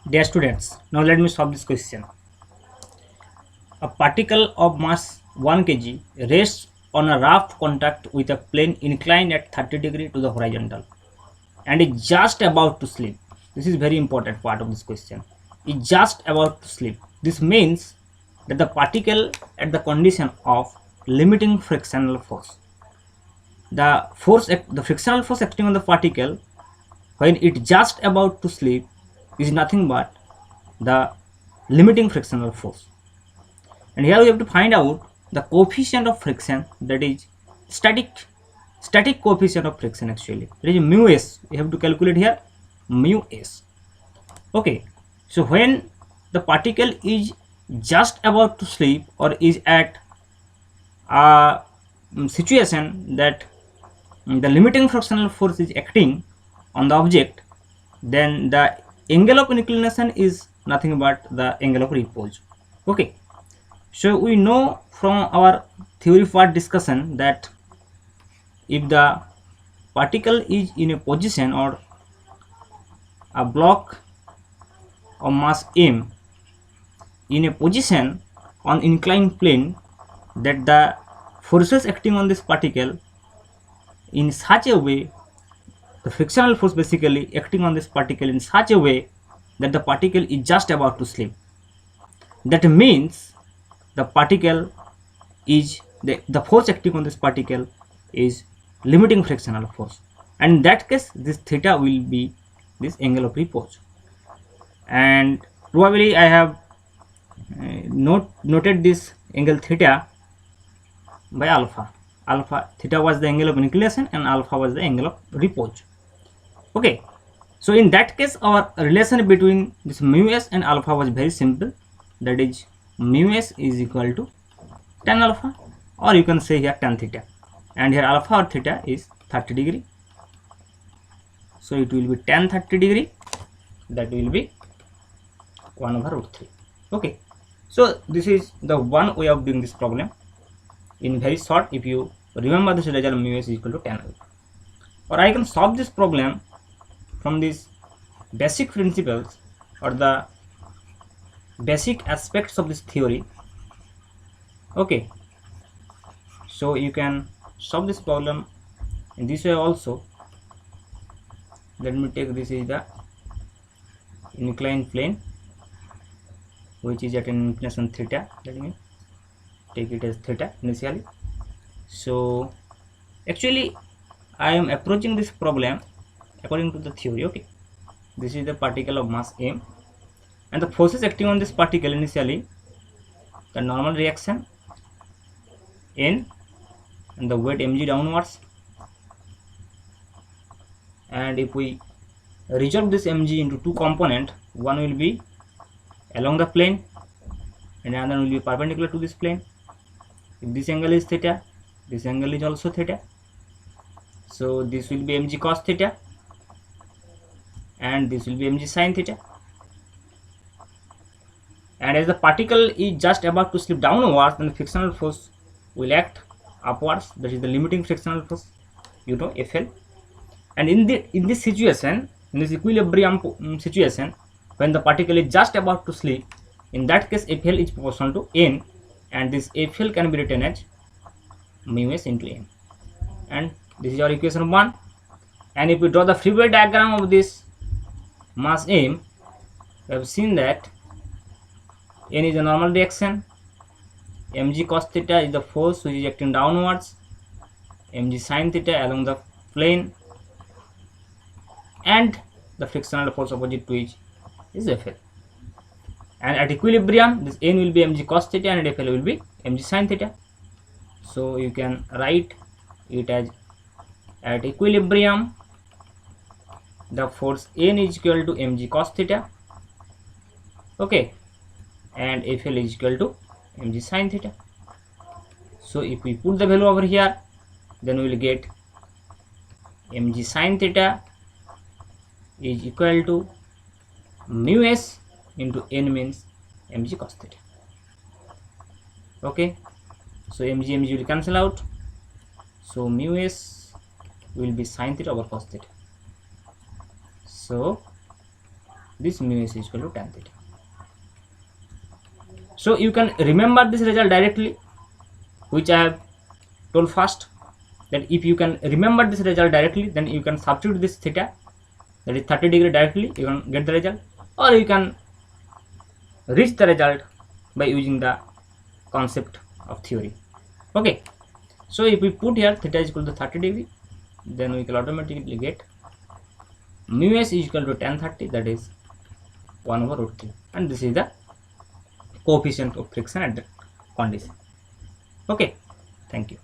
Dear students, now let me solve this question. A particle of mass 1 kg rests on a rough contact with a plane inclined at 30 degree to the horizontal and is just about to slip. This is very important part of this question. Is just about to slip. This means that the particle at the condition of limiting frictional force. The frictional force acting on the particle when it just about to slip is nothing but the limiting frictional force. And here we have to find out the coefficient of friction, that is static coefficient of friction. Actually it is mu s. We have to calculate here mu s. Okay, so when the particle is just about to slip or is at a situation that the limiting frictional force is acting on the object, then the angle of inclination is nothing but the angle of repose. Okay, so we know from our theory part discussion that if the particle is in a position or a block of mass m in a position on inclined plane, that the forces acting on this particle in such a way, the frictional force basically acting on this particle in such a way that the particle is just about to slip. That means the particle is the force acting on this particle is limiting frictional force, and in that case this theta will be this angle of repose. And probably I have noted this angle theta by alpha. Alpha theta was the angle of inclination and alpha was the angle of repose. Okay, so in that case our relation between this mu s and alpha was very simple, that is mu s is equal to tan alpha, or you can say here tan theta, and here alpha or theta is 30 degree, so it will be tan 30 degree, that will be 1 over root 3. Okay, so this is the one way of doing this problem. In very short, if you remember this result, mu s is equal to tan alpha. Or I can solve this problem from these basic principles or the basic aspects of this theory. Okay, so you can solve this problem in this way also. Let me take this is the inclined plane which is at an inclination theta. Let me take it as theta initially. So actually I am approaching this problem according to the theory. Okay, this is the particle of mass m and the forces acting on this particle initially, the normal reaction n and the weight mg downwards, and if we resolve this mg into two component, one will be along the plane and another will be perpendicular to this plane. If this angle is theta, this angle is also theta, so this will be mg cos theta and this will be mg sin theta. And as the particle is just about to slip downwards, then the frictional force will act upwards, that is the limiting frictional force, you know, Fl. And in this situation, in this equilibrium situation, when the particle is just about to slip, in that case Fl is proportional to n, and this Fl can be written as mu s into n, and this is our equation 1. And if we draw the free body diagram of this mass m, we have seen that n is a normal direction, mg cos theta is the force which is acting downwards, mg sin theta along the plane, and the frictional force opposite to which is Fl. And at equilibrium, this n will be mg cos theta and Fl will be mg sin theta. So you can write it as, at equilibrium the force n is equal to mg cos theta, okay, and Fl is equal to mg sin theta. So if we put the value over here, then we will get mg sin theta is equal to mu s into n means mg cos theta. Okay, so mg will cancel out, so mu s will be sin theta over cos theta. So this mu s is equal to tan theta. So you can remember this result directly, which I have told first, that if you can remember this result directly, then you can substitute this theta, that is 30 degree, directly you can get the result, or you can reach the result by using the concept of theory. Okay, so if we put here theta is equal to 30 degree, then we can automatically get mu s is equal to tan 30, that is 1 over root 3, and this is the coefficient of friction at that condition. Okay, thank you.